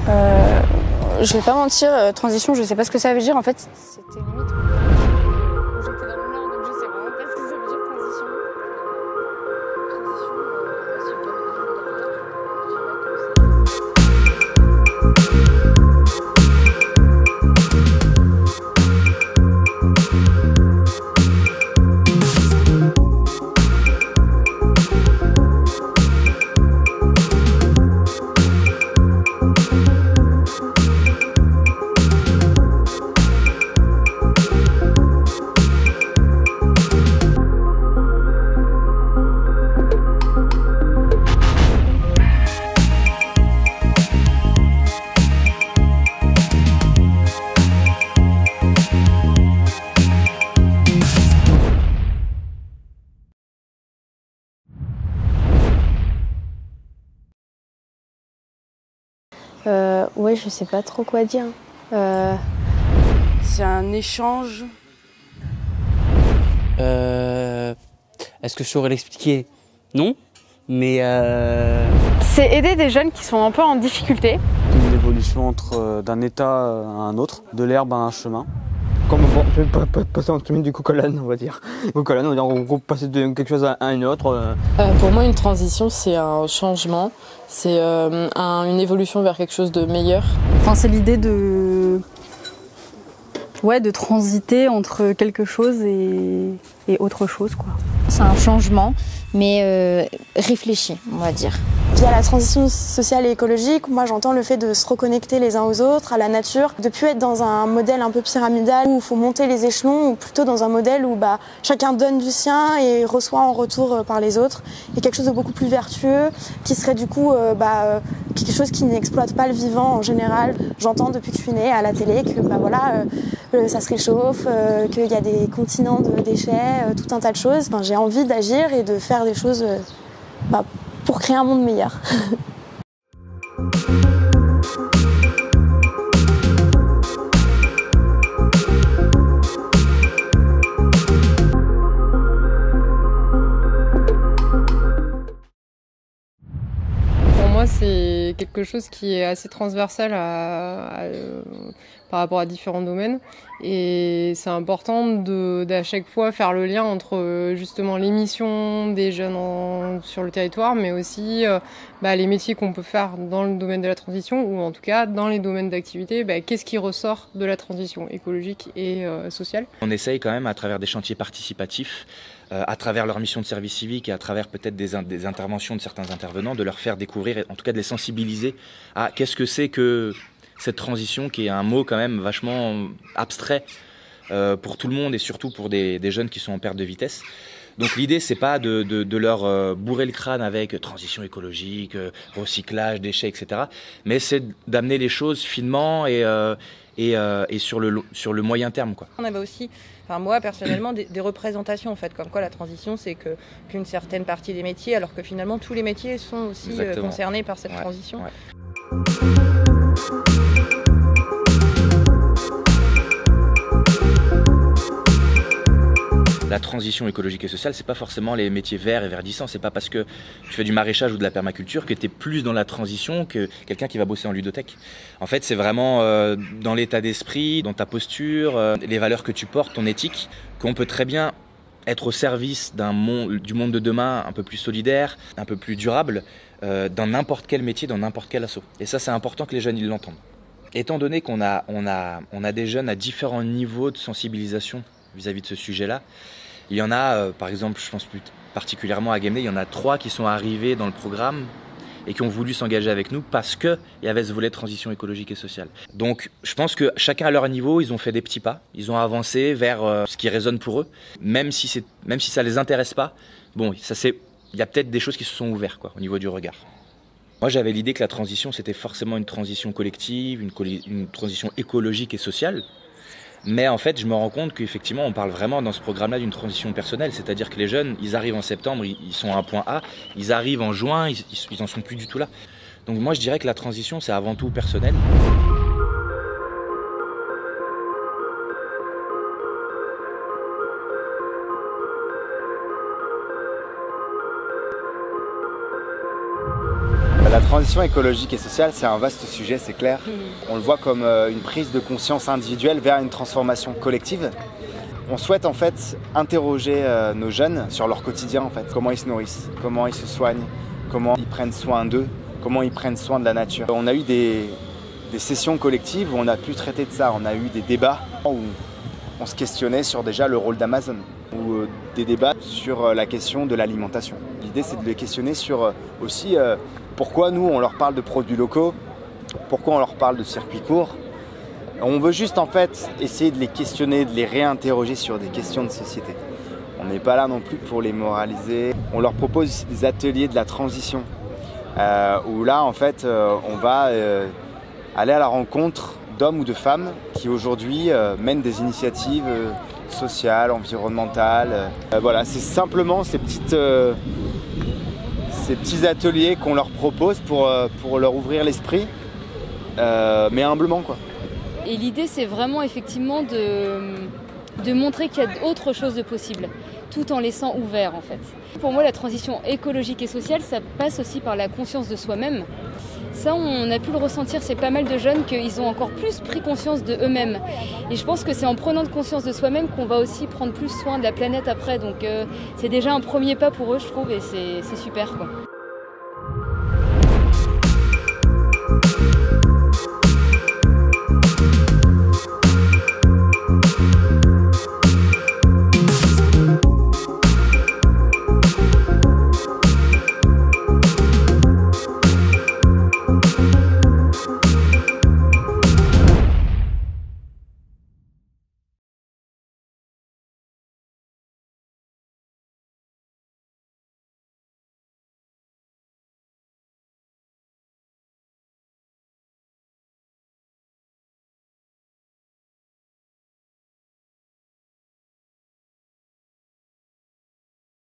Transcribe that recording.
Je vais pas mentir, transition, je sais pas ce que ça veut dire. En fait, c'était limite. J'étais dans le Nord, donc je sais vraiment pas ce que ça veut dire transition. Ouais, je sais pas trop quoi dire. C'est un échange. Est-ce que je saurais l'expliquer? Non, mais C'est aider des jeunes qui sont un peu en difficulté. Une évolution d'un état à un autre, de l'herbe à un chemin. Comme passer en chemin du coq à l'âne, on va dire. Coq à l'âne, on va dire en gros passer de quelque chose à une autre. Pour moi, une transition, c'est un changement, c'est une évolution vers quelque chose de meilleur. Enfin, c'est l'idée de transiter entre quelque chose et autre chose, quoi. C'est un changement, mais réfléchi, on va dire. Via la transition sociale et écologique, moi j'entends le fait de se reconnecter les uns aux autres, à la nature, de plus être dans un modèle un peu pyramidal où il faut monter les échelons, ou plutôt dans un modèle où chacun donne du sien et reçoit en retour par les autres. Et quelque chose de beaucoup plus vertueux, qui serait du coup quelque chose qui n'exploite pas le vivant en général. J'entends depuis que je suis née à la télé que ça se réchauffe, qu'il y a des continents de déchets, tout un tas de choses. Enfin, j'ai envie d'agir et de faire des choses pour créer un monde meilleur. Pour moi, c'est quelque chose qui est assez transversal par rapport à différents domaines. Et c'est important d'à chaque fois faire le lien entre justement les missions des jeunes sur le territoire, mais aussi les métiers qu'on peut faire dans le domaine de la transition, ou en tout cas dans les domaines d'activité, qu'est-ce qui ressort de la transition écologique et sociale. On essaye quand même à travers des chantiers participatifs, à travers leur mission de service civique et à travers peut-être des interventions de certains intervenants, de leur faire découvrir, en tout cas de les sensibiliser à qu'est-ce que c'est que cette transition, qui est un mot quand même vachement abstrait pour tout le monde et surtout pour des jeunes qui sont en perte de vitesse. Donc l'idée, c'est pas de leur bourrer le crâne avec transition écologique, recyclage, déchets, etc. Mais c'est d'amener les choses finement et sur le moyen terme, quoi. On avait aussi, moi personnellement, des représentations en fait, comme quoi la transition, c'est qu'une certaine partie des métiers, alors que finalement tous les métiers sont aussi concernés par cette transition. Ouais. La transition écologique et sociale, c'est pas forcément les métiers verts et verdissants. C'est pas parce que tu fais du maraîchage ou de la permaculture que tu es plus dans la transition que quelqu'un qui va bosser en ludothèque. En fait, c'est vraiment dans l'état d'esprit, dans ta posture, les valeurs que tu portes, ton éthique, qu'on peut très bien être au service du monde de demain un peu plus solidaire, un peu plus durable, dans n'importe quel métier, dans n'importe quel assaut. Et ça, c'est important que les jeunes ils l'entendent. Étant donné qu'on a des jeunes à différents niveaux de sensibilisation vis-à-vis de ce sujet-là, il y en a, par exemple, je pense plus particulièrement à Game Day, il y en a 3 qui sont arrivés dans le programme et qui ont voulu s'engager avec nous parce qu'il y avait ce volet de transition écologique et sociale. Donc je pense que chacun à leur niveau, ils ont fait des petits pas, ils ont avancé vers ce qui résonne pour eux, même si ça les intéresse pas, bon, il y a peut-être des choses qui se sont ouvertes au niveau du regard. Moi j'avais l'idée que la transition c'était forcément une transition collective, une transition écologique et sociale. Mais en fait, je me rends compte qu'effectivement, on parle vraiment dans ce programme-là d'une transition personnelle. C'est-à-dire que les jeunes, ils arrivent en septembre, ils sont à un point A, ils arrivent en juin, ils en sont plus du tout là. Donc moi, je dirais que la transition, c'est avant tout personnel. transition écologique et sociale, c'est un vaste sujet, c'est clair. On le voit comme une prise de conscience individuelle vers une transformation collective. On souhaite en fait interroger nos jeunes sur leur quotidien en fait. Comment ils se nourrissent, comment ils se soignent, comment ils prennent soin d'eux, comment ils prennent soin de la nature. On a eu des sessions collectives où on a pu traiter de ça. On a eu des débats où on se questionnait sur déjà le rôle d'Amazon ou des débats sur la question de l'alimentation. L'idée c'est de les questionner sur aussi pourquoi nous on leur parle de produits locaux, pourquoi on leur parle de circuits courts. On veut juste en fait essayer de les questionner, de les réinterroger sur des questions de société. On n'est pas là non plus pour les moraliser. On leur propose aussi des ateliers de la transition où là en fait on va aller à la rencontre d'hommes ou de femmes qui aujourd'hui mènent des initiatives sociales, environnementales. Voilà, c'est simplement ces petits ateliers qu'on leur propose pour leur ouvrir l'esprit, mais humblement quoi. Et l'idée, c'est vraiment effectivement de montrer qu'il y a autre chose de possible, tout en laissant ouvert en fait. Pour moi, la transition écologique et sociale, ça passe aussi par la conscience de soi-même. Ça, on a pu le ressentir, c'est pas mal de jeunes qu'ils ont encore plus pris conscience de eux-mêmes. Et je pense que c'est en prenant conscience de soi-même qu'on va aussi prendre plus soin de la planète après. Donc c'est déjà un premier pas pour eux, je trouve, et c'est super quoi.